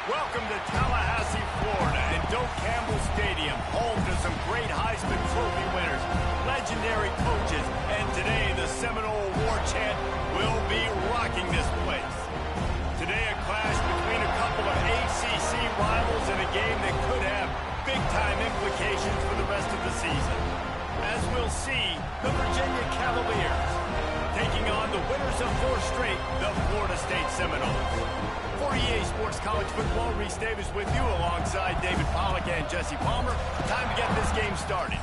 Welcome to Tallahassee, Florida, and Doak Campbell Stadium, home to some great Heisman Trophy winners, legendary coaches, and today the Seminole War Chant will be rocking this place. Today a clash between a couple of ACC rivals in a game that could have big-time implications for the rest of the season. As we'll see, the Virginia Cavaliers taking on the winners of 4 straight, the Florida State Seminoles. For EA Sports College Football, Reese Davis with you alongside David Pollack and Jesse Palmer. Time to get this game started.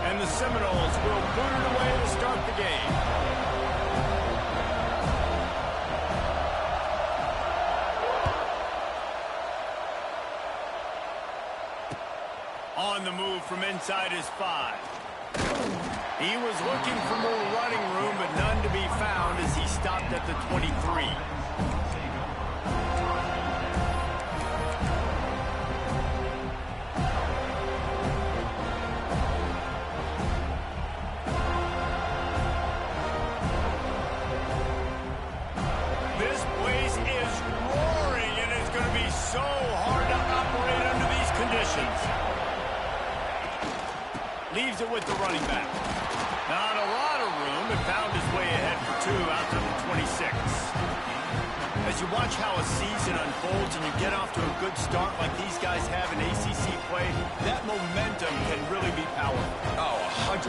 And the Seminoles will boot it away to start the game. On the move from inside his 5. He was looking for more running room, but none to be found as he stopped at the 23. This place is roaring, and it's going to be so hard to operate under these conditions. Leaves it with the running back. Not a lot of room, but found his way ahead for 2 out to the 26. As you watch how a season unfolds and you get off to a good start like these guys have in ACC play, that momentum can really be powerful. Oh, 100%.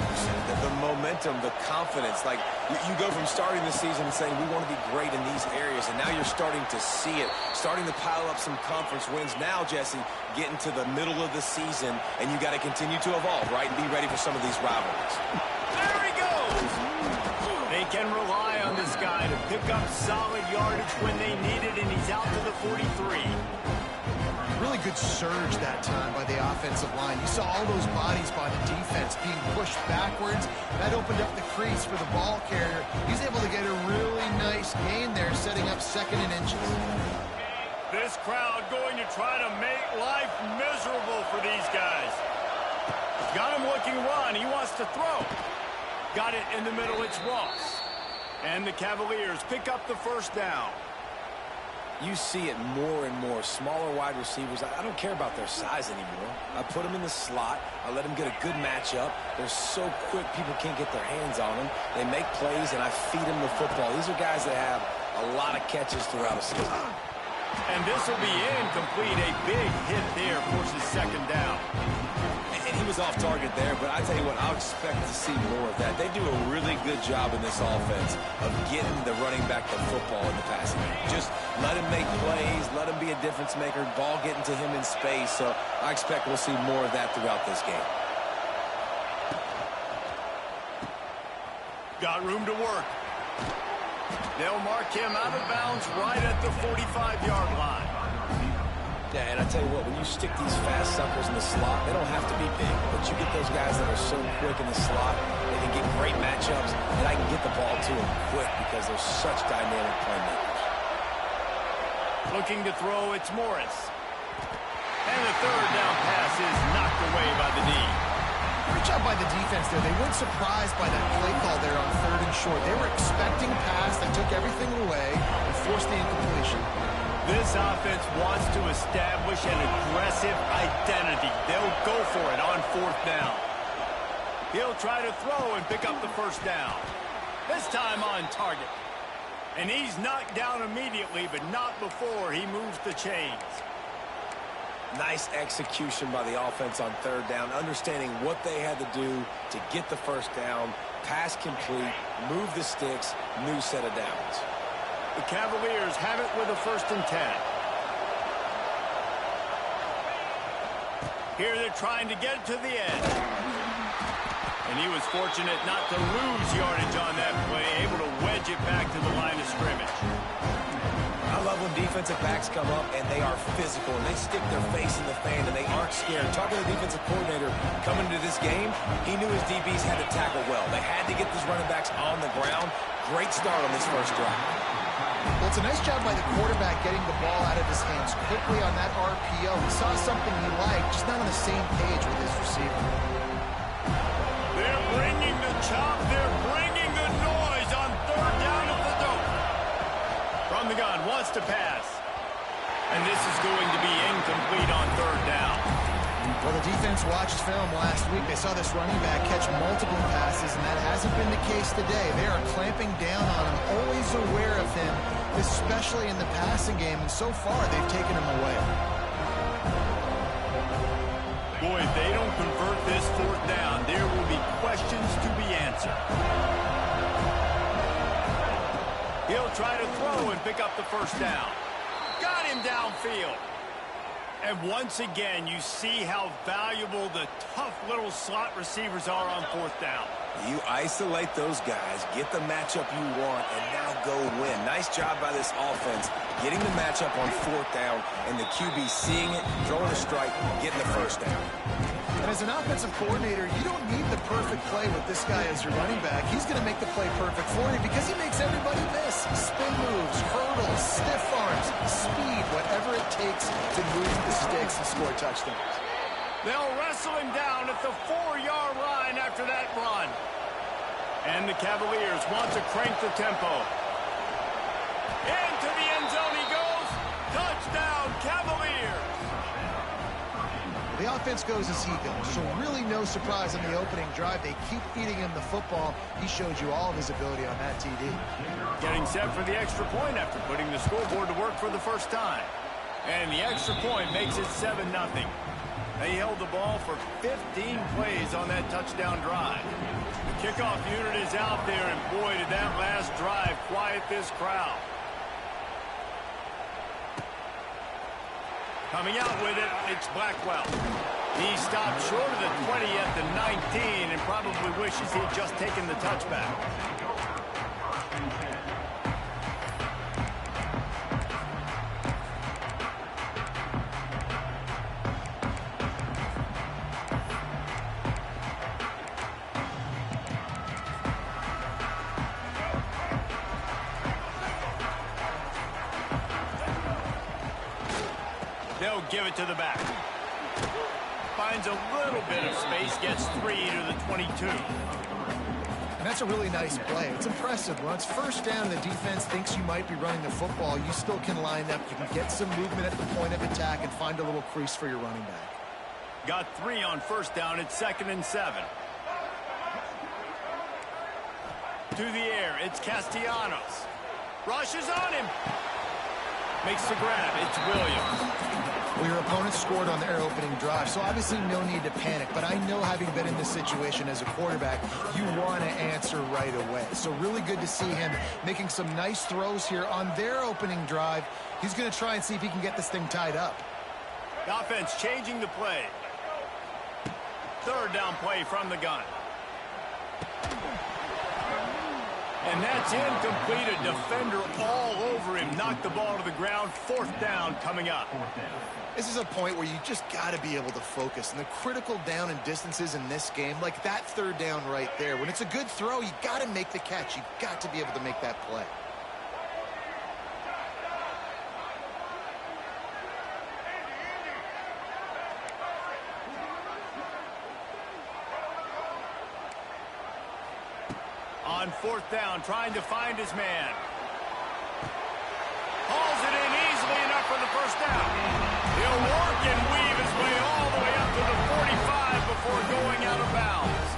The momentum, the confidence. Like, you go from starting the season and saying, we want to be great in these areas, and now you're starting to see it, starting to pile up some conference wins. Now, Jesse, getting to the middle of the season, and you got to continue to evolve, right, and be ready for some of these rivalries. There he goes! They can rely on this guy to pick up solid yardage when they need it, and he's out to the 43. Really good surge that time by the offensive line. You saw all those bodies by the defense being pushed backwards. That opened up the crease for the ball carrier. He's able to get a really nice gain there, setting up 2nd and inches. This crowd going to try to make life miserable for these guys. Got him looking run. He wants to throw. Got it in the middle. It's Ross. And the Cavaliers pick up the 1st down. You see it more and more. Smaller wide receivers, I don't care about their size anymore. I put them in the slot. I let them get a good matchup. They're so quick, people can't get their hands on them. They make plays, and I feed them the football. These are guys that have a lot of catches throughout a season. And this will be incomplete. A big hit there forces 2nd down. And he was off target there, but I tell you what, I'll expect to see more of that. They do a really good job in this offense of getting the running back the football in the passing game. Just let him make plays, let him be a difference maker, ball getting to him in space. So I expect we'll see more of that throughout this game. Got room to work. They'll mark him out of bounds right at the 45-yard line. Yeah, and I tell you what, when you stick these fast suckers in the slot, they don't have to be big, but you get those guys that are so quick in the slot, they can get great matchups, and I can get the ball to them quick because they're such dynamic playmakers. Looking to throw, it's Morris. And the 3rd down pass is knocked away by the D. Great job by the defense there. They weren't surprised by that play call there on 3rd and short. They were expecting pass. They took everything away and forced the incompletion. This offense wants to establish an aggressive identity. They'll go for it on 4th down. He'll try to throw and pick up the 1st down. This time on target. And he's knocked down immediately, but not before he moves the chains. Nice execution by the offense on 3rd down, understanding what they had to do to get the 1st down, pass complete, move the sticks, new set of downs. The Cavaliers have it with a 1st and 10. Here they're trying to get it to the edge. And he was fortunate not to lose yardage on that play, able to wedge it back to the line of scrimmage. I love when defensive backs come up and they are physical and they stick their face in the fan and they aren't scared. Talking to the defensive coordinator coming into this game, he knew his DBs had to tackle well. They had to get these running backs on the ground. Great start on this first drive. Well, it's a nice job by the quarterback getting the ball out of his hands quickly on that RPO. He saw something he liked, just not on the same page with his receiver. They're bringing the chop. They're bringing the noise on third down at the dope. From the gun, wants to pass. And this is going to be incomplete on third down. Well, the defense watched film last week. They saw this running back catch multiple passes, and that hasn't been the case today. They are clamping down on him, always aware of him, especially in the passing game. And so far, they've taken him away. Boy, if they don't convert this fourth down, there will be questions to be answered. He'll try to throw and pick up the first down. Got him downfield. And once again, you see how valuable the tough little slot receivers are on fourth down. You isolate those guys, get the matchup you want, and now go win. Nice job by this offense, getting the matchup on fourth down, and the QB seeing it, throwing a strike, getting the first down. And as an offensive coordinator, you don't need the perfect play with this guy as your running back. He's going to make the play perfect for you because he makes everybody miss. Spin moves, hurdles, stiff arms, speed, whatever it takes to move the sticks and score touchdowns. They'll wrestle him down at the 4-yard line after that run. And the Cavaliers want to crank the tempo. Into the end zone he goes. Touchdown, Cavaliers. The offense goes as he goes, so really no surprise on the opening drive. They keep feeding him the football. He showed you all of his ability on that TD. Getting set for the extra point after putting the scoreboard to work for the first time. And the extra point makes it 7-0. They held the ball for 15 plays on that touchdown drive. The kickoff unit is out there, and boy, did that last drive quiet this crowd. Coming out with it, it's Blackwell. He stopped short of the 20 at the 19 and probably wishes he'd just taken the touchback. They'll give it to the back. Finds a little bit of space, gets 3 to the 22. And that's a really nice play. It's impressive. When it's first down and the defense thinks you might be running the football, you still can line up. You can get some movement at the point of attack and find a little crease for your running back. Got 3 on first down. It's 2nd and 7. To the air, it's Castellanos. Rushes on him. Makes the grab. It's Williams. Well, your opponent scored on their opening drive, so obviously no need to panic. But I know, having been in this situation as a quarterback, you want to answer right away. So really good to see him making some nice throws here on their opening drive. He's going to try and see if he can get this thing tied up. The offense changing the play. Third down play from the gun. And that's incomplete. A defender all over him. Knocked the ball to the ground. Fourth down coming up. This is a point where you just got to be able to focus. And the critical down and distances in this game, like that third down right there, when it's a good throw, you got to make the catch. You've got to be able to make that play. On fourth down, trying to find his man. Hauls it in easily enough for the first down. He'll work and weave his way all the way up to the 45 before going out of bounds.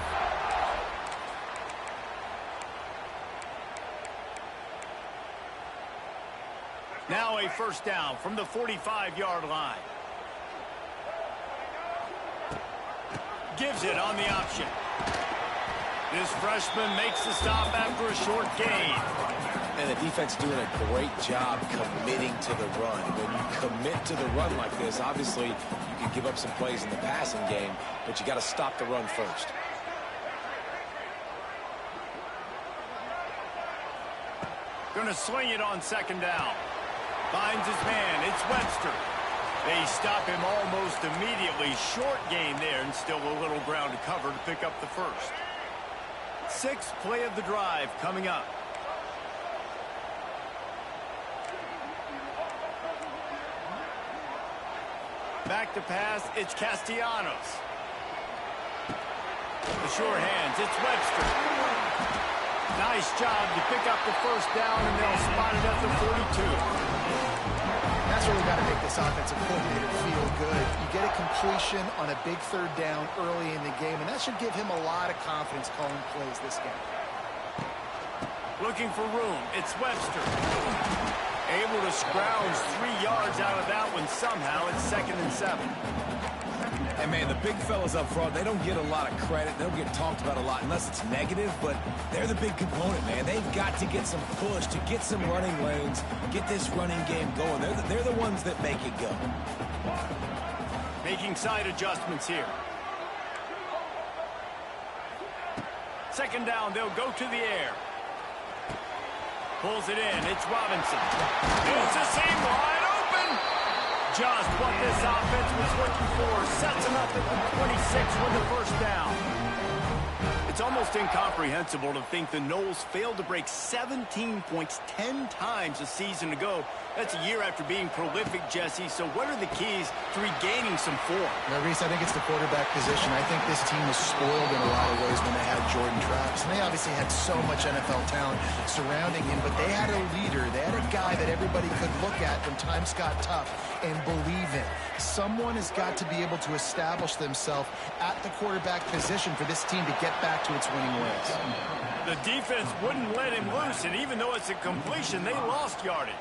Now a first down from the 45-yard line. Gives it on the option. This freshman makes the stop after a short gain. And the defense doing a great job committing to the run. When you commit to the run like this, obviously you can give up some plays in the passing game, but you got to stop the run first. Going to swing it on second down. Finds his man. It's Webster. They stop him almost immediately. Short gain there, and still a little ground to cover to pick up the first. Sixth play of the drive coming up. Back to pass, it's Castellanos. The sure hands, it's Webster. Nice job to pick up the first down, and they'll spot it at the 42. That's really got to make this offensive coordinator feel good. You get a completion on a big third down early in the game, and that should give him a lot of confidence calling plays this game. Looking for room, it's Webster. Able to scrounge 3 yards out of that one somehow. It's 2nd and 7. And, man, the big fellas up front, they don't get a lot of credit. They don't get talked about a lot unless it's negative, but they're the big component, man. They've got to get some push, to get some running lanes, get this running game going. They're the ones that make it go. Making side adjustments here. Second down, they'll go to the air. Pulls it in, it's Robinson. It's a seam wide open. Just what this offense was looking for. Sets him up at the 26 with the first down. It's almost incomprehensible to think the Noles failed to break 17 points 10 times a season ago. That's a year after being prolific, Jesse. So what are the keys to regaining some form? Reese, I think it's the quarterback position. I think this team was spoiled in a lot of ways when they had Jordan Travis. And they obviously had so much NFL talent surrounding him, but they had a leader. They had a guy that everybody could look at when times got tough and believe in. Someone has got to be able to establish themselves at the quarterback position for this team to get back to its winning ways. The defense wouldn't let him loose, and even though it's a completion, they lost yardage.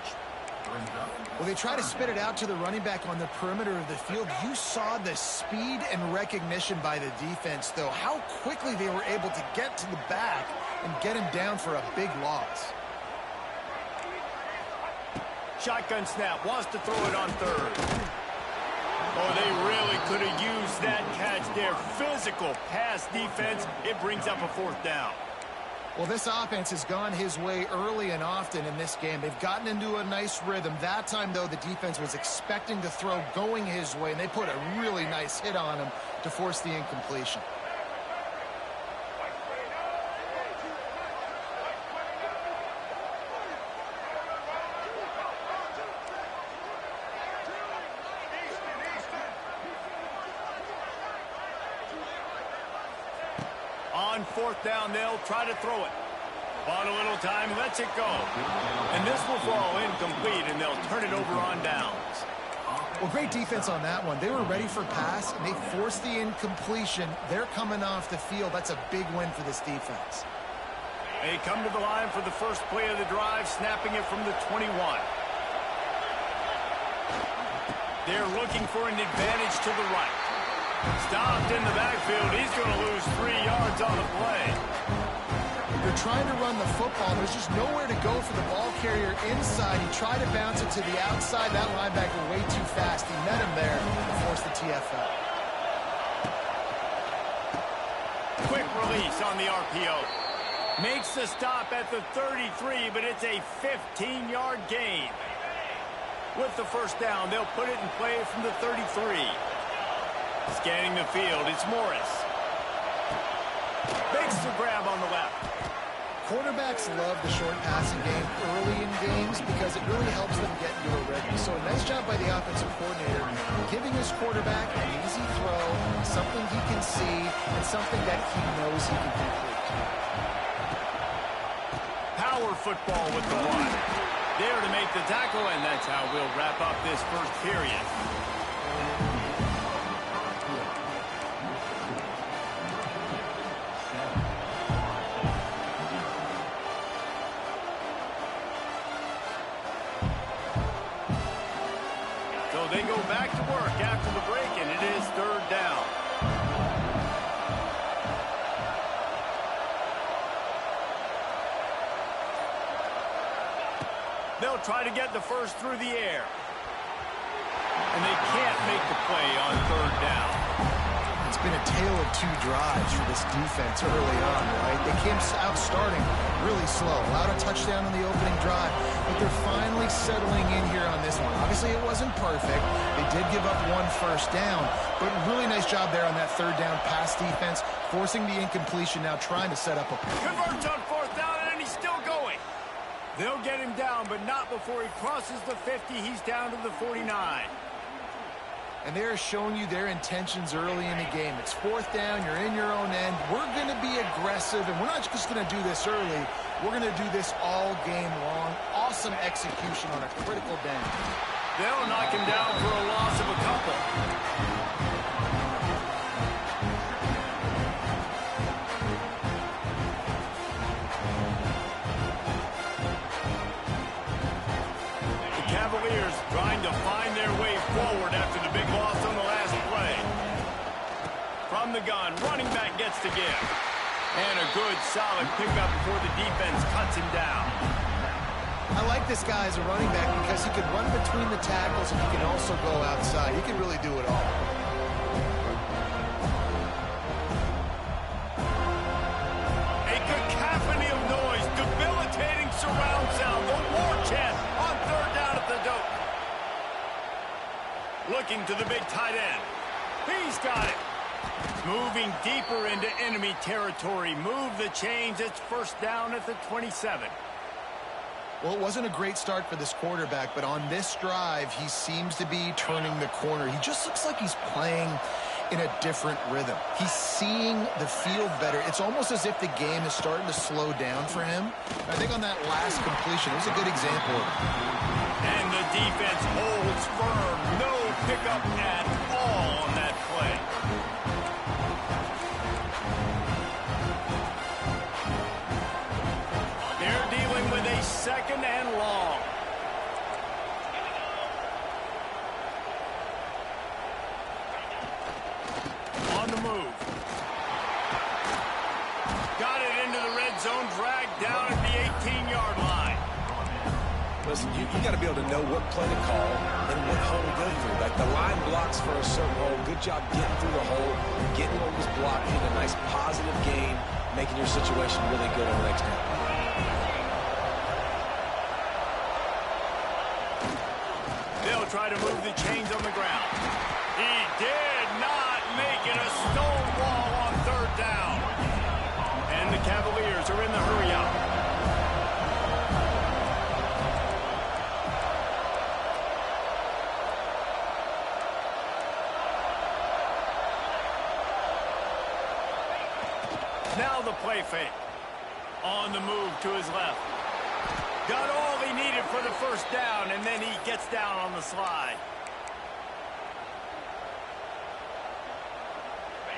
Well, they try to spit it out to the running back on the perimeter of the field. You saw the speed and recognition by the defense, though. How quickly they were able to get to the back and get him down for a big loss. Shotgun snap, wants to throw it on third. Oh, they really could have used that catch there. Physical pass defense. It brings up a fourth down. Well, this offense has gone his way early and often in this game. They've gotten into a nice rhythm. That time, though, the defense was expecting the throw going his way, and they put a really nice hit on him to force the incompletion. On fourth down, they'll try to throw it. Bought a little time, lets it go. And this will fall incomplete, and they'll turn it over on downs. Well, great defense on that one. They were ready for pass, and they forced the incompletion. They're coming off the field. That's a big win for this defense. They come to the line for the first play of the drive, snapping it from the 21. They're looking for an advantage to the right. Stopped in the backfield. He's going to lose 3 yards on the play. They're trying to run the football. There's just nowhere to go for the ball carrier inside. He tried to bounce it to the outside. That linebacker way too fast. He met him there and forced the TFL. Quick release on the RPO. Makes the stop at the 33, but it's a 15-yard gain. With the first down, they'll put it in play from the 33. Scanning the field, it's Morris. Makes the grab on the left. Quarterbacks love the short passing game early in games because it really helps them get into a rhythm. So a nice job by the offensive coordinator giving his quarterback an easy throw, something he can see, and something that he knows he can complete. Power football with the one. There to make the tackle, and that's how we'll wrap up this first period. They go back to work after the break, and it is third down. They'll try to get the first through the air. And they can't make the play on third down. It's been a tale of two drives for this defense early on, right? They came out starting really slow, allowed a touchdown on the opening drive, but they're finally settling in here on this one. Obviously, it wasn't perfect. They did give up one first down, but really nice job there on that third down pass defense, forcing the incompletion, now trying to set up a... Converts on fourth down, and he's still going. They'll get him down, but not before he crosses the 50. He's down to the 49. And they're showing you their intentions early in the game. It's fourth down, you're in your own end. We're going to be aggressive, and we're not just going to do this early. We're going to do this all game long. Awesome execution on a critical down. They'll knock him down for a loss of a couple. The Cavaliers trying to find their way forward after the big loss on the last play. From the gun, running back gets to give. And a good, solid pickup before the defense cuts him down. I like this guy as a running back because he can run between the tackles and he can also go outside. He can really do it all. A cacophony of noise, debilitating surround sound, the war chant on third down at the dope. Looking to the big tight end. He's got it. Moving deeper into enemy territory. Move the chains. It's first down at the 27. Well, it wasn't a great start for this quarterback, but on this drive, he seems to be turning the corner. He just looks like he's playing in a different rhythm. He's seeing the field better. It's almost as if the game is starting to slow down for him. I think on that last completion, it was a good example of it. And the defense holds firm. No pickup at all on that play. They're dealing with a second and long. On the move. Got it into the red zone, dragged down at the 18-yard line. Listen, you got to be able to know what play to call and what hole to go through. Like the line blocks for a certain hole. Good job getting through the hole, getting what was blocking, a nice positive gain, making your situation really good on the next down. They'll try to move the chains on the ground. He did not make it a stonewall on third down. And the Cavaliers are in the hurry-up. Now the play fake. On the move to his left. Got all he needed for the first down, and then he gets down on the slide.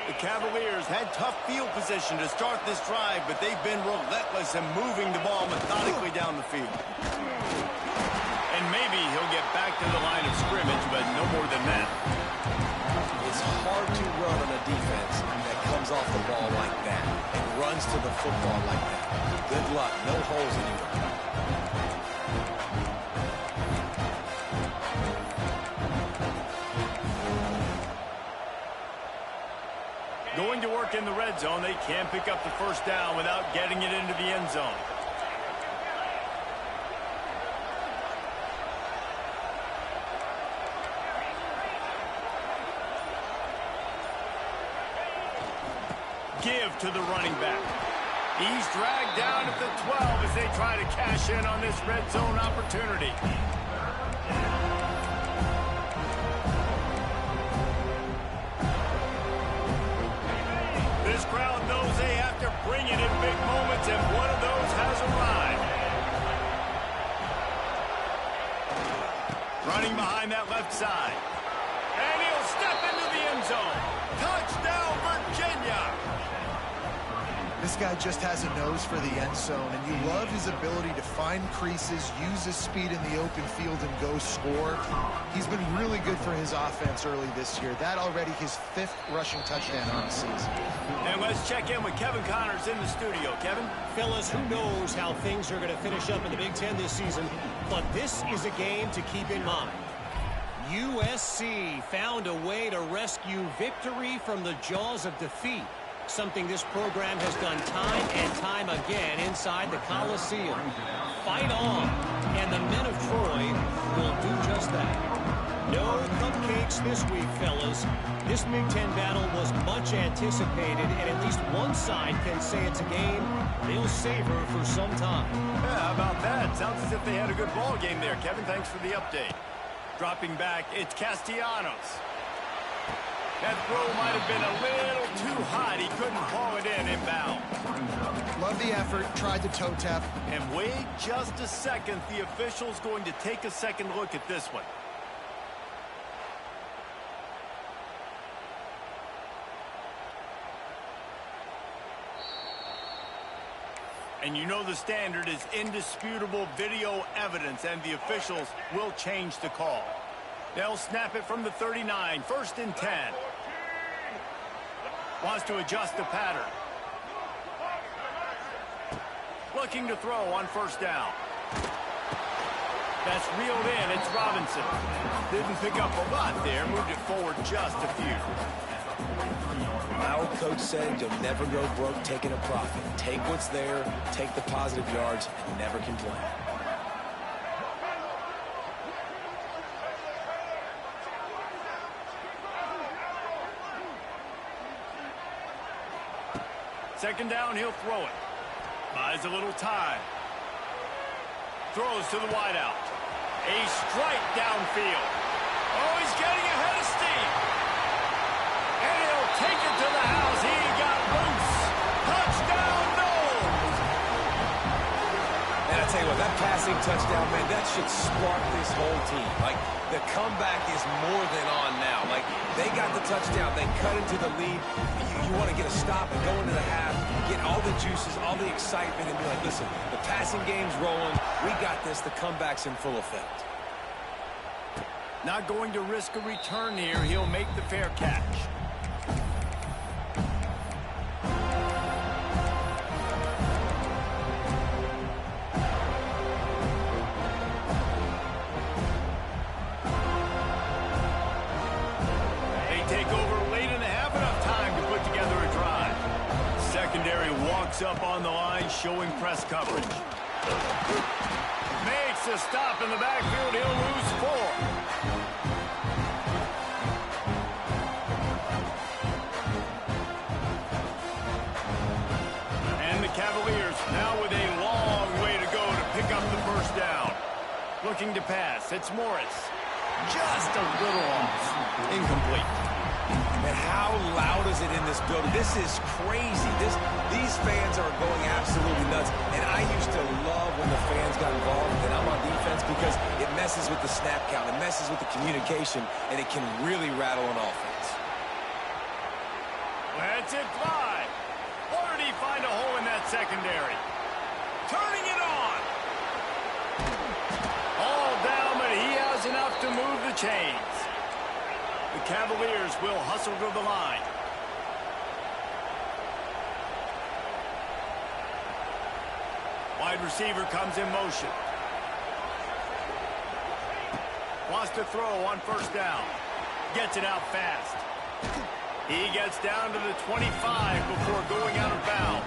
The Cavaliers had tough field position to start this drive, but they've been relentless in moving the ball methodically down the field. And maybe he'll get back to the line of scrimmage, but no more than that. It's hard to run on a defense that comes off the ball like that and runs to the football like that. Good luck. No holes anywhere. Going to work in the red zone, they can't pick up the first down without getting it into the end zone. Give to the running back. He's dragged down at the 12 as they try to cash in on this red zone opportunity. This crowd knows they have to bring it in big moments, and one of those has arrived. Running behind that left side. And he'll step into the end zone. Touchdown, Virginia! This guy just has a nose for the end zone, and you love his ability to find creases, use his speed in the open field, and go score. He's been really good for his offense early this year. That already his 5th rushing touchdown on the season. And Let's check in with Kevin Connors in the studio. Kevin? Fellas, who knows how things are going to finish up in the Big Ten this season, but this is a game to keep in mind. USC found a way to rescue victory from the jaws of defeat, something this program has done time and time again inside the Coliseum. Fight on, and the men of Troy will do just that. No cupcakes this week, fellas. This Big Ten battle was much anticipated, and at least one side can say it's a game they'll savor for some time. Yeah, how about that? Sounds as if they had a good ball game there. Kevin, thanks for the update. Dropping back, it's Castellanos. That throw might have been a little too hot. He couldn't haul it in inbound. Love the effort, tried to toe tap. And wait just a second. The official's going to take a second look at this one. And you know the standard is indisputable video evidence, and the officials will change the call. They'll snap it from the 39, 1st and 10. Wants to adjust the pattern. Looking to throw on 1st down. That's reeled in. It's Robinson. Didn't pick up a lot there. Moved it forward just a few. Our coach said you'll never go broke taking a profit. Take what's there, take the positive yards, and never complain. Second down, he'll throw it. Buys a little time. Throws to the wideout. A strike downfield. Oh, he's getting ahead of steam. And he'll take it to the house. He got loose. Touchdown, Knowles. And I tell you what, that passing touchdown, man, that should spark this whole team. Like, the comeback is more than on now. Like, they got the touchdown. They cut into the lead. You want to get a stop and go into the half, get all the juices, all the excitement, and be like, listen, the passing game's rolling. We got this. The comeback's in full effect. Not going to risk a return here. He'll make the fair catch. Up on the line, showing press coverage. Makes a stop in the backfield. He'll lose 4. And the Cavaliers now with a long way to go to pick up the 1st down. Looking to pass. It's Morris. Just a little off. Incomplete. And how loud is it in this building? This is crazy. These fans are going absolutely nuts. And I used to love when the fans got involved and I'm on defense because it messes with the snap count. It messes with the communication, and it can really rattle an offense. Lets it fly. Or did he find a hole in that secondary? Turning it on. All down, but he has enough to move the chains. The Cavaliers will hustle to the line. Wide receiver comes in motion. Wants to throw on 1st down. Gets it out fast. He gets down to the 25 before going out of bounds.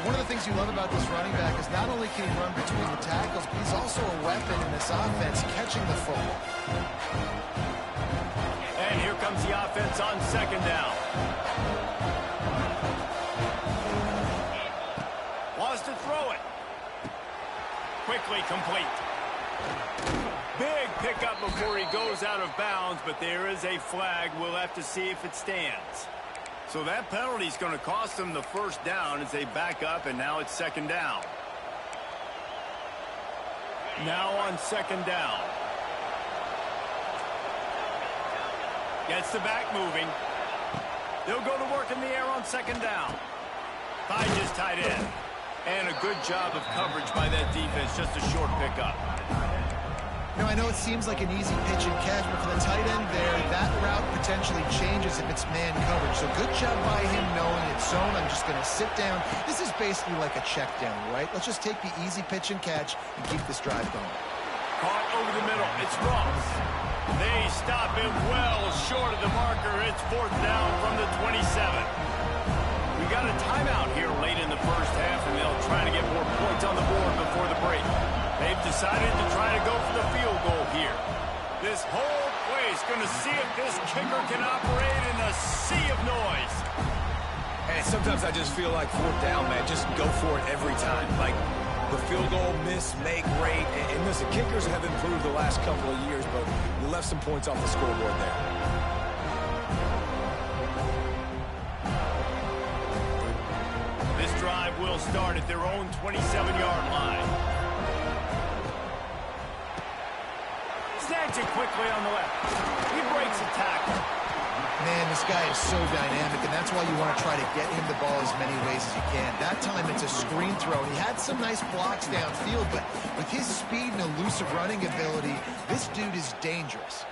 One of the things you love about this running back is not only can he run between the tackles, but he's also a weapon in this offense, catching the football. And here comes the offense on 2nd down. Wants to throw it. Quickly complete. Big pickup before he goes out of bounds, but there is a flag. We'll have to see if it stands. So that penalty is going to cost them the 1st down as they back up, and now it's 2nd down. Now on 2nd down. Gets the back moving. They'll go to work in the air on 2nd down. Fides tight end. And a good job of coverage by that defense. Just a short pickup. You know, I know it seems like an easy pitch and catch, but for the tight end there, that route potentially changes if it's man coverage. So good job by him knowing zone. I'm just going to sit down. This is basically like a check down, right? Let's just take the easy pitch and catch and keep this drive going. Caught over the middle. It's Ross. They stop him well short of the marker. It's 4th down from the 27. We got a timeout here late in the first half, and they'll try to get more points on the board before the break. They've decided to try to go for the field goal here. This whole place going to see if this kicker can operate in a sea of noise. And sometimes I just feel like 4th down, man. Just go for it every time. Like the field goal, miss, make, rate. And listen, kickers have improved the last couple of years, but you left some points off the scoreboard there. This drive will start at their own 27-yard line. Snags it quickly on the left. He breaks a tackle. Man, this guy is so dynamic, and that's why you want to try to get him the ball as many ways as you can. That time it's a screen throw. He had some nice blocks downfield, but with his speed and elusive running ability, this dude is dangerous.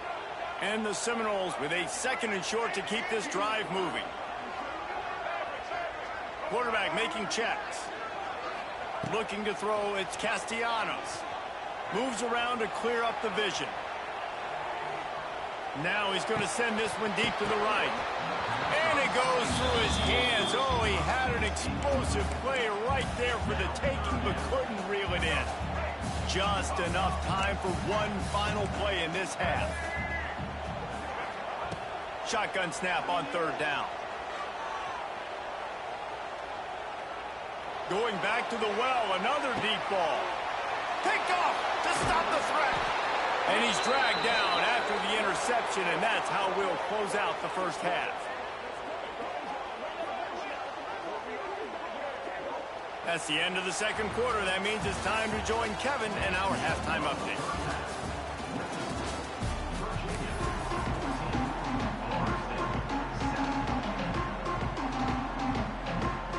And the Seminoles with a 2nd and short to keep this drive moving. Quarterback making checks. Looking to throw, it's Castellanos. Moves around to clear up the vision. Now he's going to send this one deep to the right. And it goes through his hands. Oh, he had an explosive play right there for the taking, but couldn't reel it in. Just enough time for one final play in this half. Shotgun snap on 3rd down. Going back to the well, another deep ball. Picked off to stop the threat. And he's dragged down after the interception, and that's how we'll close out the first half. That's the end of the 2nd quarter. That means it's time to join Kevin and our halftime update.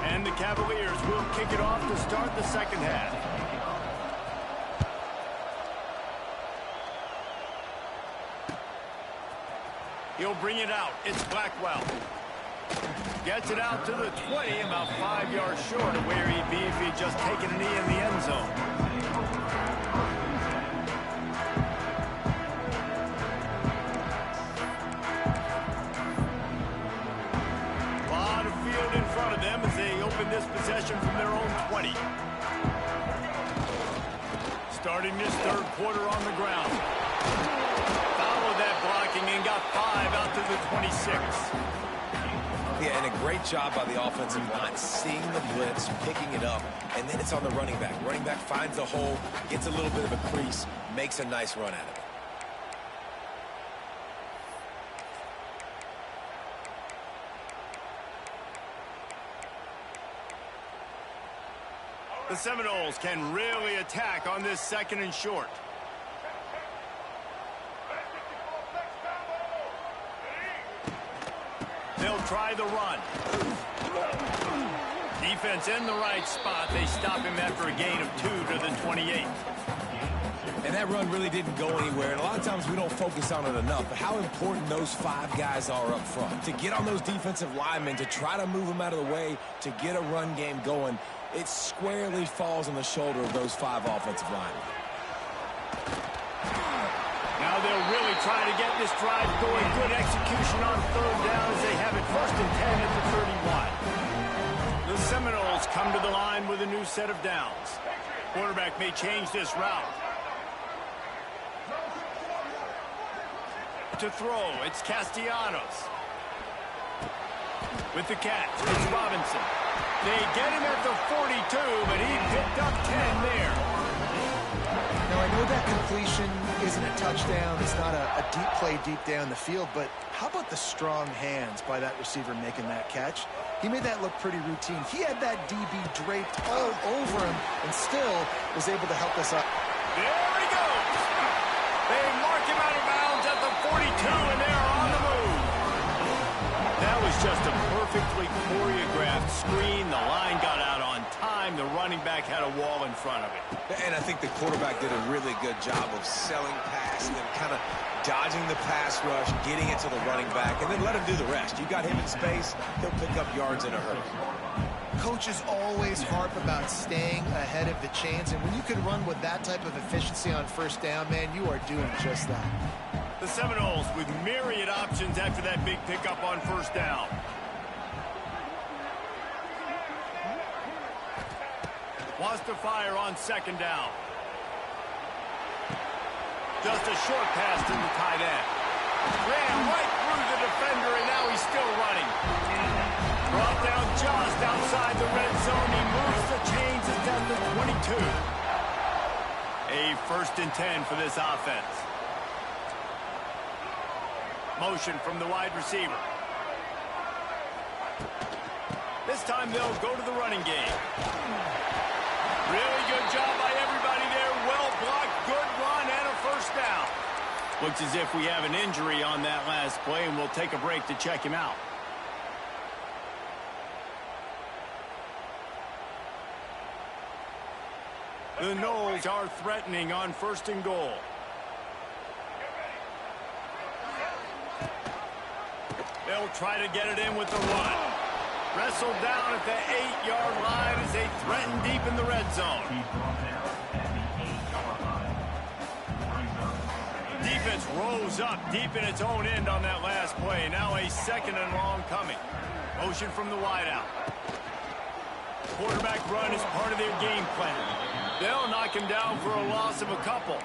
And the Cavaliers will kick it off to start the 2nd half. He'll bring it out. It's Blackwell. Gets it out to the 20, about 5 yards short of where he'd be if he'd just taken a knee in the end zone. A lot of field in front of them as they open this possession from their own 20. Starting this 3rd quarter on the ground. That blocking and got 5 out to the 26. Yeah, and a great job by the offensive line, seeing the blitz, picking it up, and then it's on the running back. Running back finds a hole, gets a little bit of a crease, makes a nice run at it. The Seminoles can really attack on this 2nd and short. They'll try the run. Defense in the right spot. They stop him after a gain of 2 to the 28. And that run really didn't go anywhere. And a lot of times we don't focus on it enough. But how important those 5 guys are up front. To get on those defensive linemen, to try to move them out of the way, to get a run game going, it squarely falls on the shoulder of those 5 offensive linemen. Now they'll really try to get this drive going. Good execution on 3rd down as they have it 1st and 10 at the 31. The Seminoles come to the line with a new set of downs. Quarterback may change this route. To throw, it's Castellanos. With the catch, it's Robinson. They get him at the 42, but he picked up 10 there. Now, I know that completion isn't a touchdown. It's not a deep play deep down the field, but how about the strong hands by that receiver making that catch? He made that look pretty routine. He had that DB draped all over him and still was able to help us up. There he goes. They mark him out of bounds at the 42, and they're on the move. That was just a perfectly choreographed screen. The line got out on time. The running back had a wall in front of it. And I think the quarterback did a really good job of selling pass and then kind of dodging the pass rush, getting it to the running back, and then let him do the rest. You got him in space, he'll pick up yards in a hurry. Coaches always harp about staying ahead of the chains, and when you can run with that type of efficiency on first down, man, you are doing just that. The Seminoles with myriad options after that big pickup on first down. Wants to fire on second down. Just a short pass to the tight end. Ran right through the defender, and now he's still running. Brought down just outside the red zone. He moves the chains down to 22. A 1st and 10 for this offense. Motion from the wide receiver. This time they'll go to the running game. Really good job by everybody there. Well blocked, good run, and a first down. Looks as if we have an injury on that last play, and we'll take a break to check him out. The Noles are threatening on 1st and goal. They'll try to get it in with the run. Wrestled down at the 8-yard line as they threaten deep in the red zone. Defense rose up deep in its own end on that last play. Now a 2nd and long coming. Motion from the wideout. Quarterback run is part of their game plan. They'll knock him down for a loss of a couple.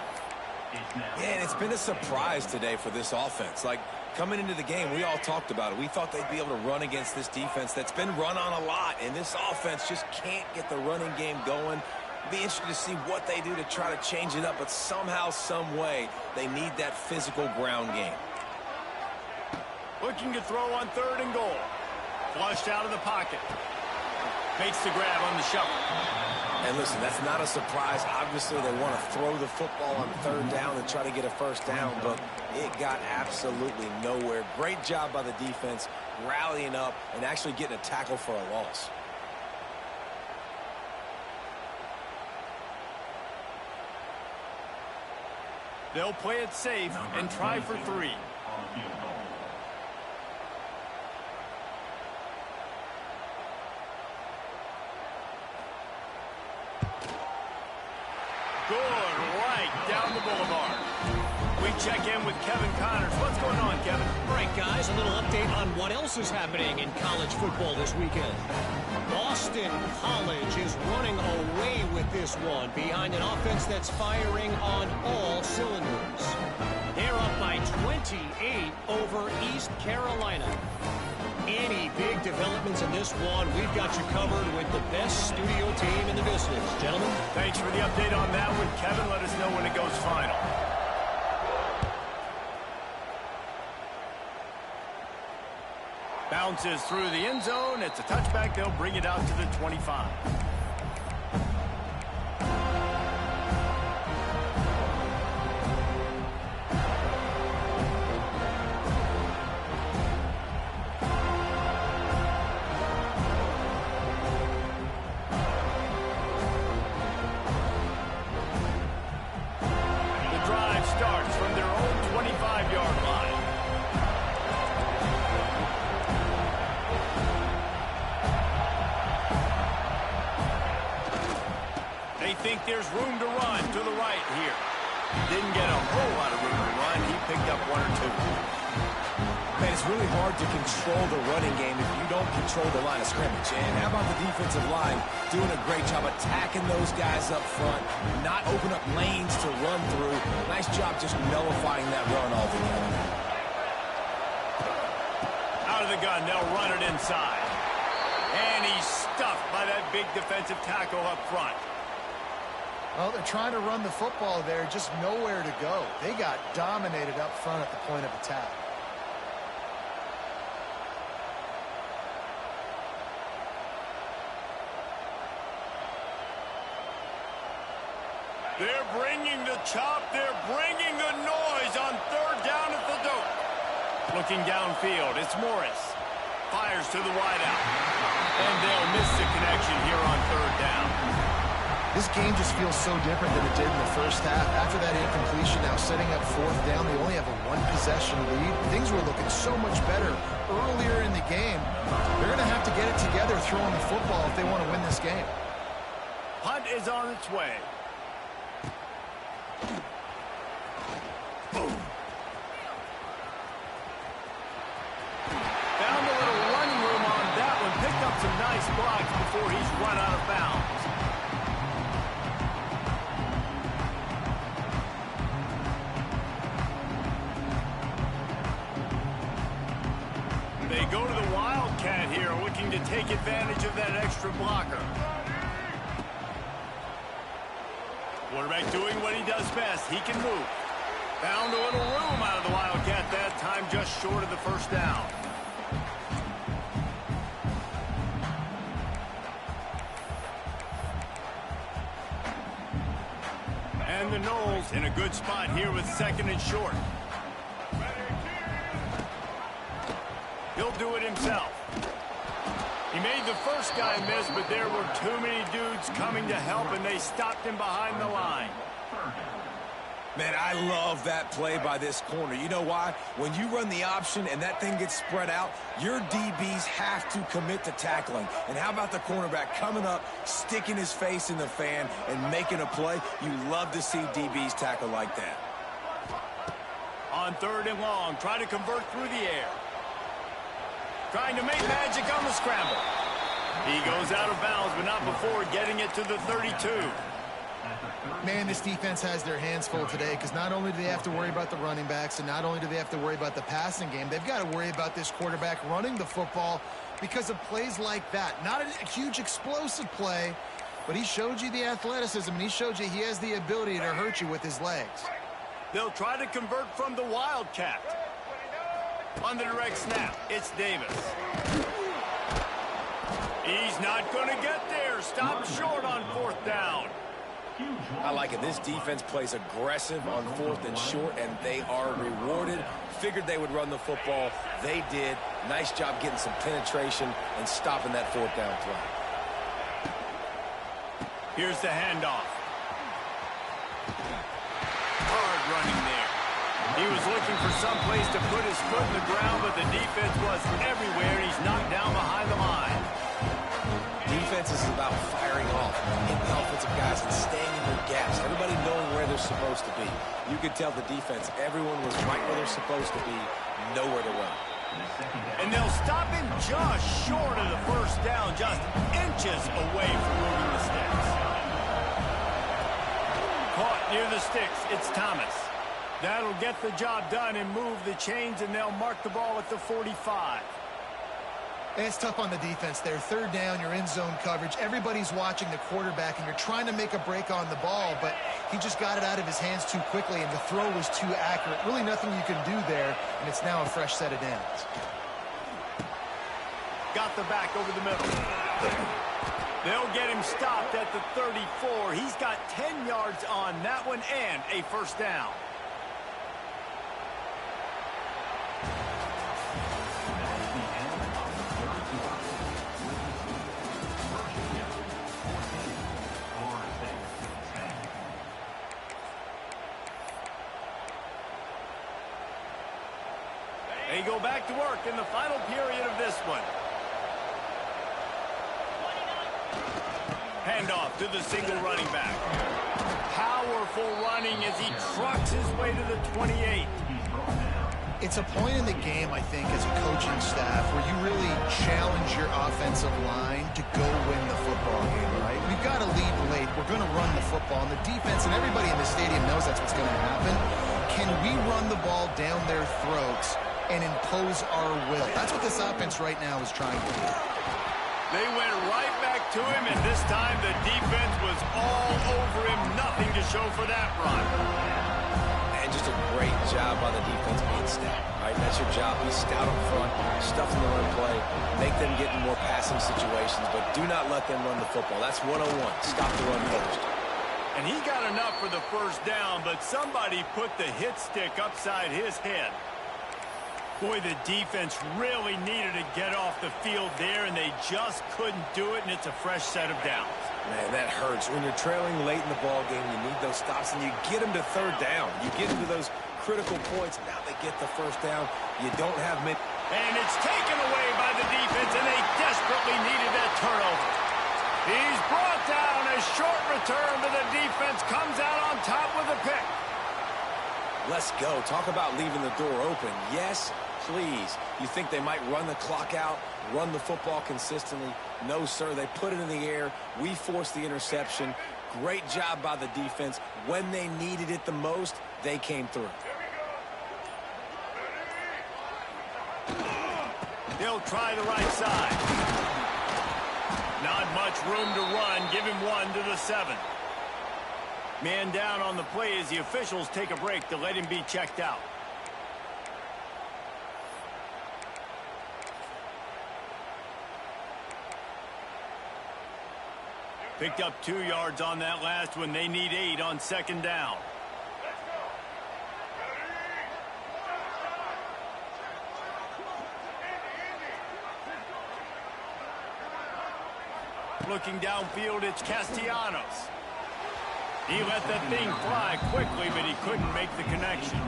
Yeah, and it's been a surprise today for this offense. Like, coming into the game, we all talked about it. We thought they'd be able to run against this defense that's been run on a lot, and this offense just can't get the running game going. Be interested to see what they do to try to change it up, but somehow, some way, they need that physical ground game. Looking to throw on 3rd and goal. Flushed out of the pocket. Makes the grab on the shuffle. And listen, that's not a surprise. Obviously, they want to throw the football on 3rd down and try to get a first down, but it got absolutely nowhere. Great job by the defense, rallying up and actually getting a tackle for a loss. They'll play it safe and try for 3. Good right down the boulevard. We check in with Kevin Connors. What's going on, Kevin? All right, guys, a little update on what else is happening in college football this weekend. Boston College is running away with this one behind an offense that's firing on all cylinders. They're up by 28 over East Carolina. Any big developments in this one, we've got you covered with the best studio team in the business. Gentlemen. Thanks for the update on that one, Kevin. Let us know when it goes final. Bounces through the end zone. It's a touchback. They'll bring it out to the 25. Starts from their own 25-yard line. They think there's room to run to the right here. Didn't get a whole lot of room to run. He picked up 1 or 2. Man, it's really hard to control the running game if you don't control the line of scrimmage. And how about the defensive line doing a great job attacking those guys up front, not open up lanes to run through. Nice job just nullifying that run altogether. Out of the gun, they'll run it inside. And he's stuffed by that big defensive tackle up front. Well, they're trying to run the football there, just nowhere to go. They got dominated up front at the point of attack. They're bringing the chop. They're bringing the noise on 3rd down at the dope. Looking downfield, it's Morris. Fires to the wideout. And they'll miss the connection here on 3rd down. This game just feels so different than it did in the first half. After that incompletion, now setting up fourth down, they only have a one-possession lead. Things were looking so much better earlier in the game. They're going to have to get it together throwing the football if they want to win this game. Punt is on its way. Boom. Found a little running room on that one. Picked up some nice blocks before he's run out of bounds. They go to the Wildcat here, looking to take advantage of that extra blocker. Quarterback doing what he does best. He can move. Found a little room out of the Wildcat that time, just short of the first down. And the Knowles in a good spot here with second and short. He'll do it himself. He made the first guy miss, but there were too many dudes coming to help, and they stopped him behind the line. Man, I love that play by this corner. You know why? When you run the option and that thing gets spread out, your DBs have to commit to tackling. And how about the cornerback coming up, sticking his face in the fan, and making a play? You love to see DBs tackle like that. On third and long, try to convert through the air. Trying to make magic on the scramble. He goes out of bounds, but not before getting it to the 32. Man, this defense has their hands full today because not only do they have to worry about the running backs and not only do they have to worry about the passing game, they've got to worry about this quarterback running the football because of plays like that. Not a huge explosive play, but he showed you the athleticism and he showed you he has the ability to hurt you with his legs. They'll try to convert from the Wildcat. On the direct snap, it's Davis. He's not going to get there. Stopped short on fourth down. I like it. This defense plays aggressive on fourth and short, and they are rewarded. Figured they would run the football. They did. Nice job getting some penetration and stopping that fourth down play. Here's the handoff. Hard running there. He was looking for some place to put his foot in the ground, but the defense was everywhere, and he's knocked down behind the line. Defense is about firing off, hitting the offensive guys and staying in their gaps. Everybody knowing where they're supposed to be. You could tell the defense, everyone was right where they're supposed to be, nowhere to run. And they'll stop him just short of the first down, just inches away from moving the sticks. Caught near the sticks, it's Thomas. That'll get the job done and move the chains, and they'll mark the ball at the 45. It's tough on the defense there. Third down, you're in zone coverage. Everybody's watching the quarterback, and you're trying to make a break on the ball, but he just got it out of his hands too quickly, and the throw was too accurate. Really nothing you can do there, and it's now a fresh set of downs. Got the back over the middle. They'll get him stopped at the 34. He's got 10 yards on that one and a first down. They go back to work in the final period of this one. Handoff to the single running back. Powerful running as he trucks his way to the 28. It's a point in the game, I think, as a coaching staff where you really challenge your offensive line to go win the football game, right? We've got to lead late. We're going to run the football, and the defense and everybody in the stadium knows that's what's going to happen. Can we run the ball down their throats and impose our will? That's what this offense right now is trying to do. They went right back to him, and this time the defense was all over him. Nothing to show for that run. And just a great job by the defense being stout. Right? That's your job. Be stout up front, stuff in the run play, make them get in more passing situations, but do not let them run the football. That's 101. Stop the run first. And he got enough for the first down, but somebody put the hit stick upside his head. Boy, the defense really needed to get off the field there, and they just couldn't do it, and it's a fresh set of downs. Man, that hurts. When you're trailing late in the ball game, you need those stops, and you get them to third down. You get into those critical points. Now they get the first down. You don't have many. And it's taken away by the defense, and they desperately needed that turnover. He's brought down. A short return, but the defense comes out on top with a pick. Let's go. Talk about leaving the door open. Yes, please. You think they might run the clock out, run the football consistently? No, sir. They put it in the air. We forced the interception. Great job by the defense. When they needed it the most, they came through. They'll try the right side. Not much room to run. Give him 1 to the 7. Man down on the play as the officials take a break to let him be checked out. Picked up 2 yards on that last one. They need 8 on second down. Looking downfield, it's Castellanos. He let that thing fly quickly, but he couldn't make the connection.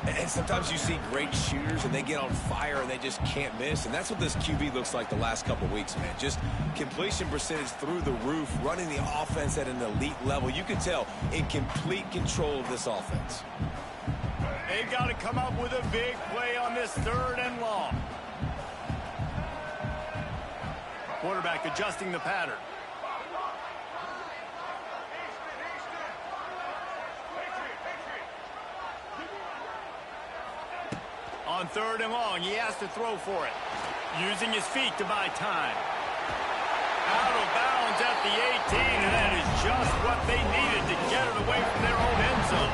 And sometimes you see great shooters, and they get on fire, and they just can't miss. And that's what this QB looks like the last couple weeks, man. Just completion percentage through the roof, running the offense at an elite level. You can tell in complete control of this offense. They've got to come up with a big play on this 3rd and long. Quarterback adjusting the pattern. On 3rd and long, he has to throw for it. Using his feet to buy time. Out of bounds at the 18, and that is just what they needed to get it away from their own end zone.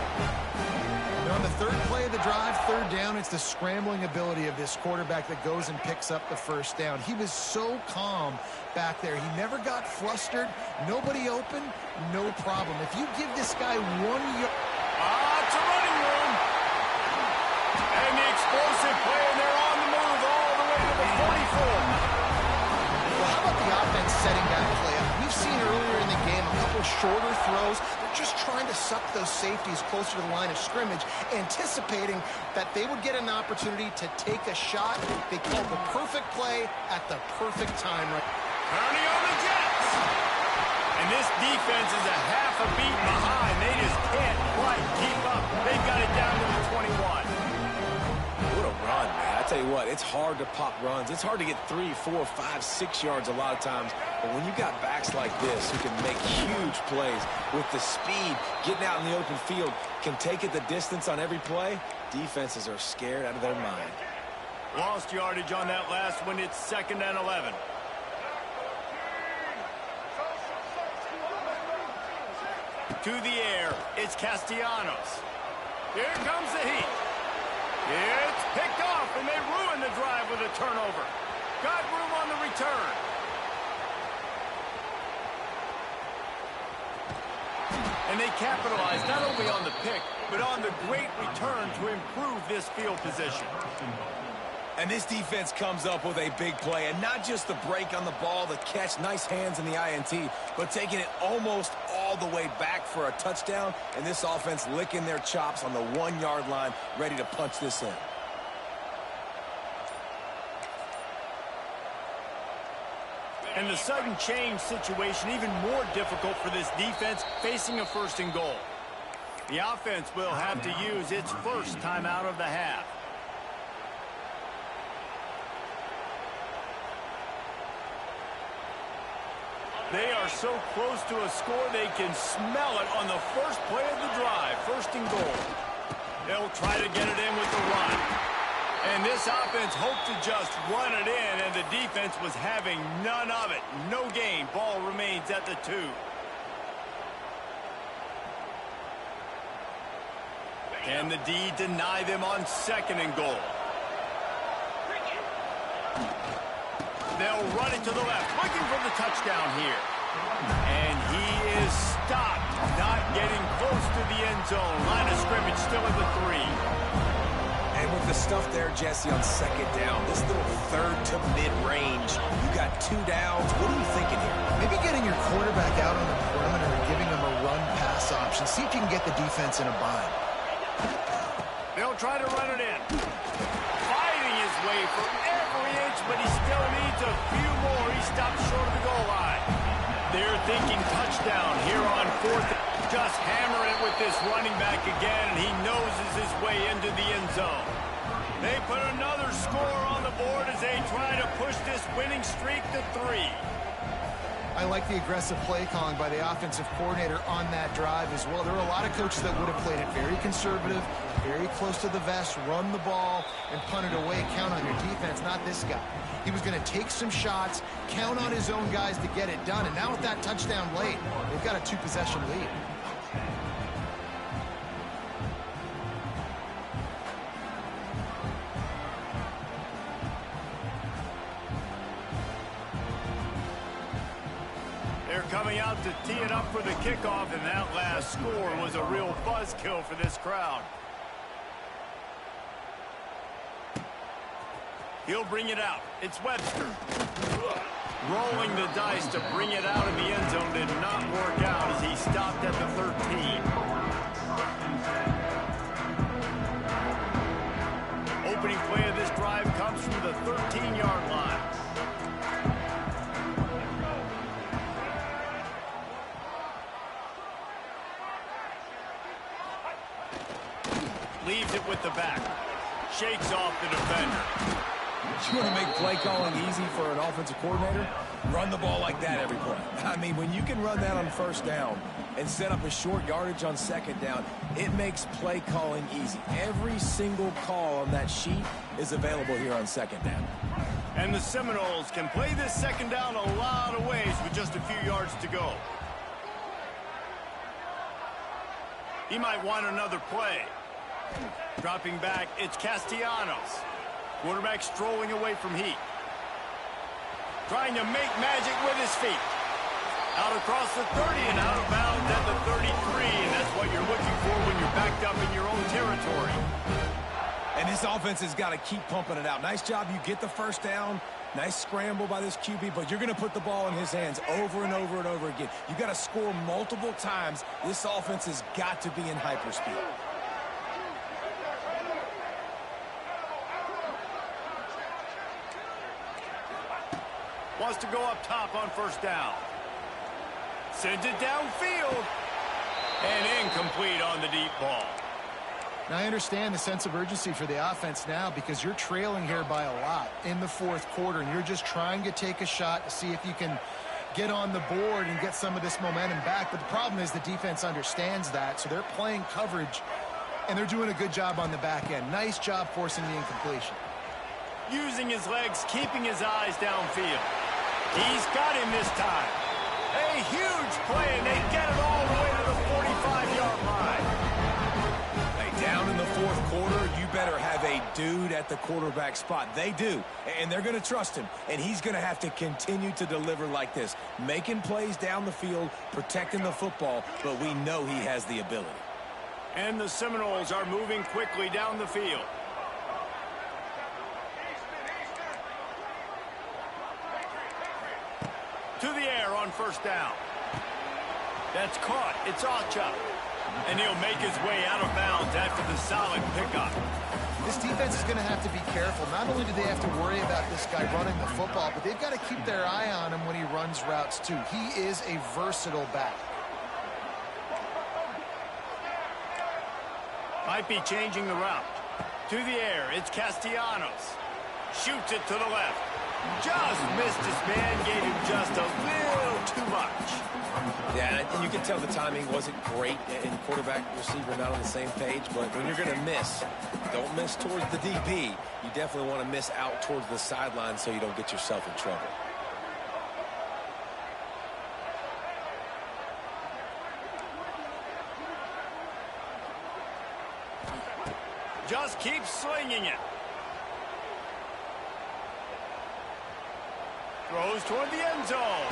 On the 3rd play of the drive, 3rd down, it's the scrambling ability of this quarterback that goes and picks up the first down. He was so calm back there. He never got flustered. Nobody open, no problem. If you give this guy 1 yard... It's a running room. And the explosive play, and they're on the move all the way to the 44. Well, how about the offense setting that play up? We've seen earlier in the game a couple shorter throws. They're just trying to suck those safeties closer to the line of scrimmage, anticipating that they would get an opportunity to take a shot. They called the perfect play at the perfect time. Turning on the Jets. And this defense is a half a beat behind. They just can't quite keep up. They've got it down to the 21. What a run, man. I tell you what, it's hard to pop runs. It's hard to get 3, 4, 5, 6 yards a lot of times. But when you got backs like this who can make huge plays with the speed, getting out in the open field, can take it the distance on every play, defenses are scared out of their mind. Lost yardage on that last one. It's 2nd and 11. To the air, it's Castellanos. Here comes the heat. It's picked off, and they ruin the drive with a turnover. Got room on the return. And they capitalize not only on the pick, but on the great return to improve this field position. And this defense comes up with a big play, and not just the break on the ball, the catch, nice hands in the INT, but taking it almost all the way back for a touchdown, and this offense licking their chops on the 1 yard line, ready to punch this in. And the sudden change situation even more difficult for this defense facing a 1st and goal. The offense will have to use its first timeout of the half. They are so close to a score they can smell it on the first play of the drive. 1st and goal. They'll try to get it in with the run. And this offense hoped to just run it in, and the defense was having none of it. No gain. Ball remains at the 2. Can the D deny them on 2nd and goal? They'll run it to the left, looking for the touchdown here. And he is stopped, not getting close to the end zone. Line of scrimmage still at the 3. And with the stuff there, Jesse, on second down, this little third to mid-range, you got 2 downs. What are you thinking here? Maybe getting your quarterback out on the perimeter and giving him a run-pass option. See if you can get the defense in a bind. They'll try to run it in. Fighting his way for every inch, but he still needs a few more. He stops short of the goal line. They're thinking touchdown here on 4th. Just hammering it with this running back again, and he noses his way into the end zone. They put another score on the board as they try to push this winning streak to 3. I like the aggressive play calling by the offensive coordinator on that drive as well. There are a lot of coaches that would have played it very conservative, very close to the vest, run the ball, and punt it away, count on your defense. Not this guy. He was going to take some shots, count on his own guys to get it done, and now with that touchdown late, they've got a 2-possession lead. Coming out to tee it up for the kickoff, and that last score was a real buzzkill for this crowd. He'll bring it out. It's Webster. Rolling the dice to bring it out in the end zone did not work out as he stopped at the 13. Opening play of this drive comes from the 13-yard line. Leaves it with the back. Shakes off the defender. You want to make play calling easy for an offensive coordinator? Run the ball like that every play. I mean, when you can run that on first down and set up a short yardage on second down, it makes play calling easy. Every single call on that sheet is available here on second down. And the Seminoles can play this second down a lot of ways with just a few yards to go. He might want another play. Dropping back, it's Castellanos. Quarterback strolling away from heat. Trying to make magic with his feet. Out across the 30 and out of bounds at the 33. And that's what you're looking for when you're backed up in your own territory. And this offense has got to keep pumping it out. Nice job. You get the first down. Nice scramble by this QB, but you're going to put the ball in his hands over and over and over again. You got to score multiple times. This offense has got to be in hyperspeed. Wants to go up top on first down. Sends it downfield. And incomplete on the deep ball. Now, I understand the sense of urgency for the offense now because you're trailing here by a lot in the 4th quarter, and you're just trying to take a shot to see if you can get on the board and get some of this momentum back. But the problem is the defense understands that, so they're playing coverage, and they're doing a good job on the back end. Nice job forcing the incompletion. Using his legs, keeping his eyes downfield. He's got him this time. A huge play, and they get it all the way to the 45-yard line. Hey, down in the 4th quarter, you better have a dude at the quarterback spot. They do, and they're going to trust him, and he's going to have to continue to deliver like this, making plays down the field, protecting the football, but we know he has the ability. And the Seminoles are moving quickly down the field. To the air on first down. That's caught. It's Ocha. And he'll make his way out of bounds after the solid pickup. This defense is going to have to be careful. Not only do they have to worry about this guy running the football, but they've got to keep their eye on him when he runs routes too. He is a versatile back. Might be changing the route. To the air, it's Castellanos. Shoots it to the left. Just missed his man, gave him just a little too much. Yeah, and you can tell the timing wasn't great, and quarterback and receiver not on the same page, but when you're going to miss, don't miss towards the DB. You definitely want to miss out towards the sideline so you don't get yourself in trouble. Just keep slinging it. Throws toward the end zone.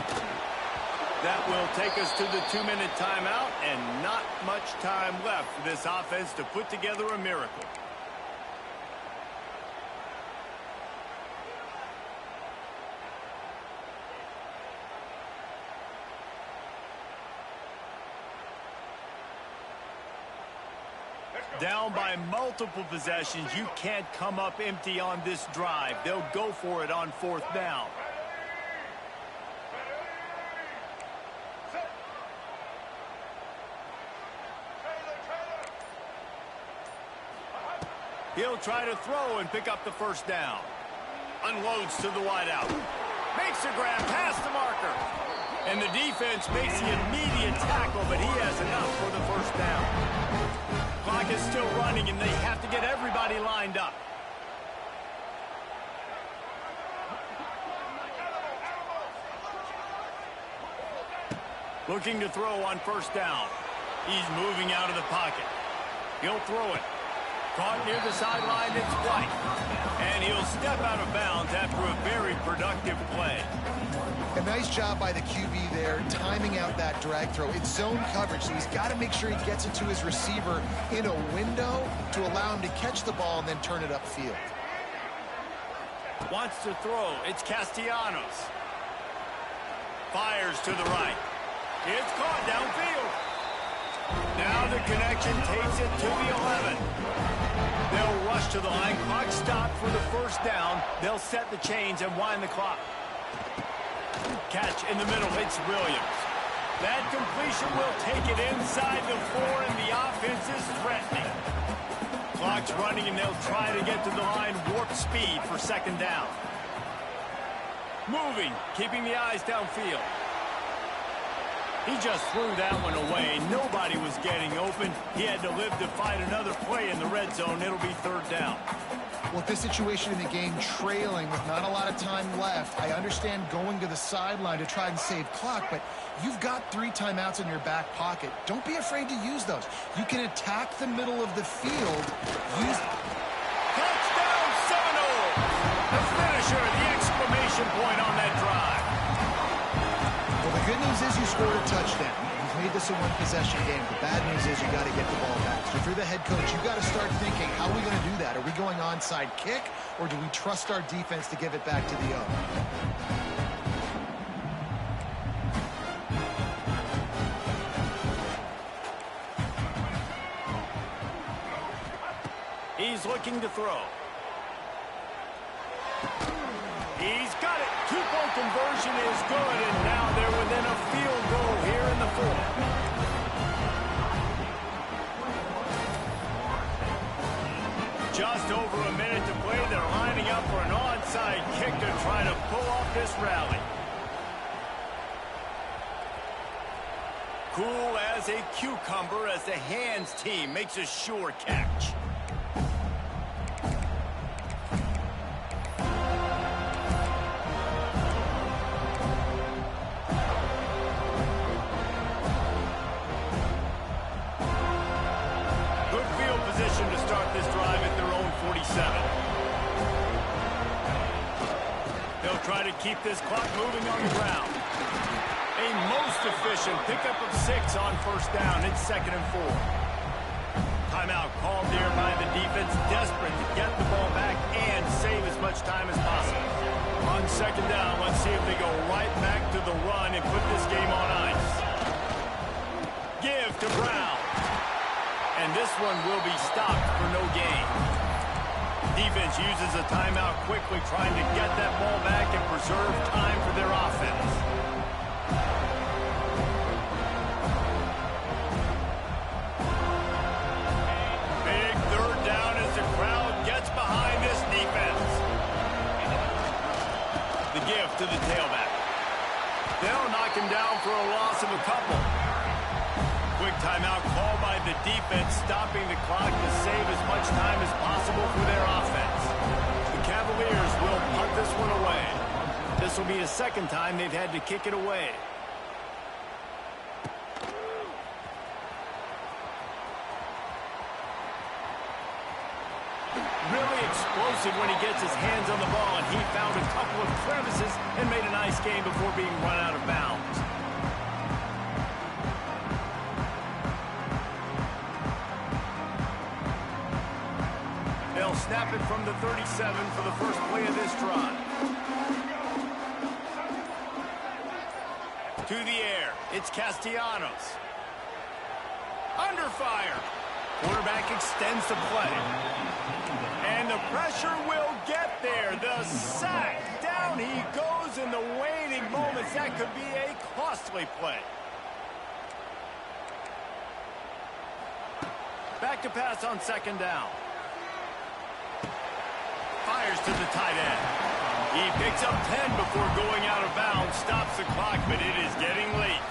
That will take us to the 2-minute timeout, and not much time left for this offense to put together a miracle. Down by multiple possessions, you can't come up empty on this drive. They'll go for it on 4th down. He'll try to throw and pick up the 1st down. Unloads to the wideout. Makes a grab past the marker. And the defense makes the immediate tackle, but he has enough for the 1st down. Clock is still running, and they have to get everybody lined up. Looking to throw on 1st down. He's moving out of the pocket. He'll throw it. Caught near the sideline, it's White. And he'll step out of bounds after a very productive play. A nice job by the QB there, timing out that drag throw. It's zone coverage, so he's got to make sure he gets it to his receiver in a window to allow him to catch the ball and then turn it upfield. Wants to throw. It's Castellanos. Fires to the right. It's caught downfield. Now the connection takes it to the 11. They'll rush to the line. Clock stopped for the 1st down. They'll set the chains and wind the clock. Catch in the middle. It's Williams. That completion will take it inside the 4, and the offense is threatening. Clock's running, and they'll try to get to the line. Warp speed for 2nd down. Moving, keeping the eyes downfield. He just threw that one away. Nobody was getting open. He had to live to fight another play in the red zone. It'll be 3rd down. Well, this situation in the game, trailing with not a lot of time left, I understand going to the sideline to try and save clock, but you've got 3 timeouts in your back pocket. Don't be afraid to use those. You can attack the middle of the field. Touchdown Seminoles! The finisher, the exclamation point on that drive. Well, the good news is you scored a touchdown. You've made this a 1-possession game. The bad news is you got to get the ball back. So if you're the head coach, you've got to start thinking, how are we going to do that? Are we going onside kick, or do we trust our defense to give it back to the O? He's looking to throw. He's got it. 2-point conversion is good, and now they're within a field goal here in the 4th. Just over a minute to play. They're lining up for an onside kick to try to pull off this rally. Cool as a cucumber as the hands team makes a sure catch. Try to keep this clock moving on the ground. A most efficient pickup of 6 on 1st down. It's 2nd and 4. Timeout called there by the defense, desperate to get the ball back and save as much time as possible. On 2nd down, let's see if they go right back to the run and put this game on ice. Give to Brown. And this one will be stopped for no gain. Defense uses a timeout quickly, trying to get that ball back and preserve time for their offense. Big 3rd down as the crowd gets behind this defense. The give to the tailback. They'll knock him down for a loss of a couple. Quick timeout called by the defense, stopping the clock to save as much time as possible for their offense. The Cavaliers will punt this one away. This will be the 2nd time they've had to kick it away. Really explosive when he gets his hands on the ball, and he found a couple of crevices and made a nice game before being run out of bounds. They'll snap it from the 37 for the first play of this drive. To the air, it's Castellanos. Under fire. Quarterback extends the play. And the pressure will get there. The sack. Down he goes in the waning moments. That could be a costly play. Back to pass on second down. Fires to the tight end. He picks up 10 before going out of bounds. Stops the clock, but it is getting late.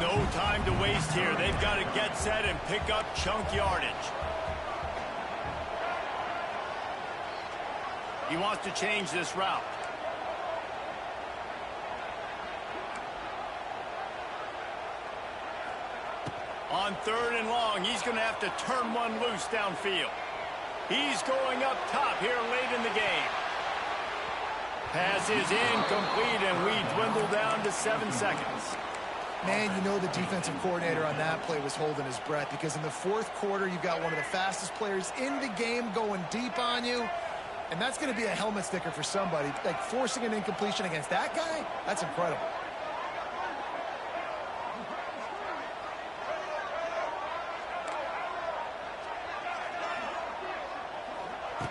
No time to waste here. They've got to get set and pick up chunk yardage. He wants to change this route. On third and long, he's going to have to turn one loose downfield. He's going up top here late in the game. Pass is incomplete, and we dwindle down to 7 seconds. Man, you know the defensive coordinator on that play was holding his breath, because in the fourth quarter, you've got one of the fastest players in the game going deep on you, and that's going to be a helmet sticker for somebody. Like, forcing an incompletion against that guy, that's incredible.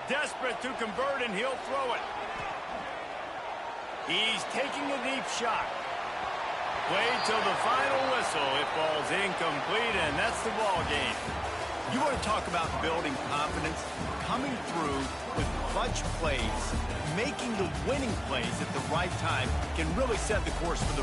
Desperate to convert, and he'll throw it. He's taking a deep shot. Played till the final whistle. It falls incomplete, and that's the ball game. You want to talk about building confidence? Coming through with clutch plays, making the winning plays at the right time can really set the course for the rest.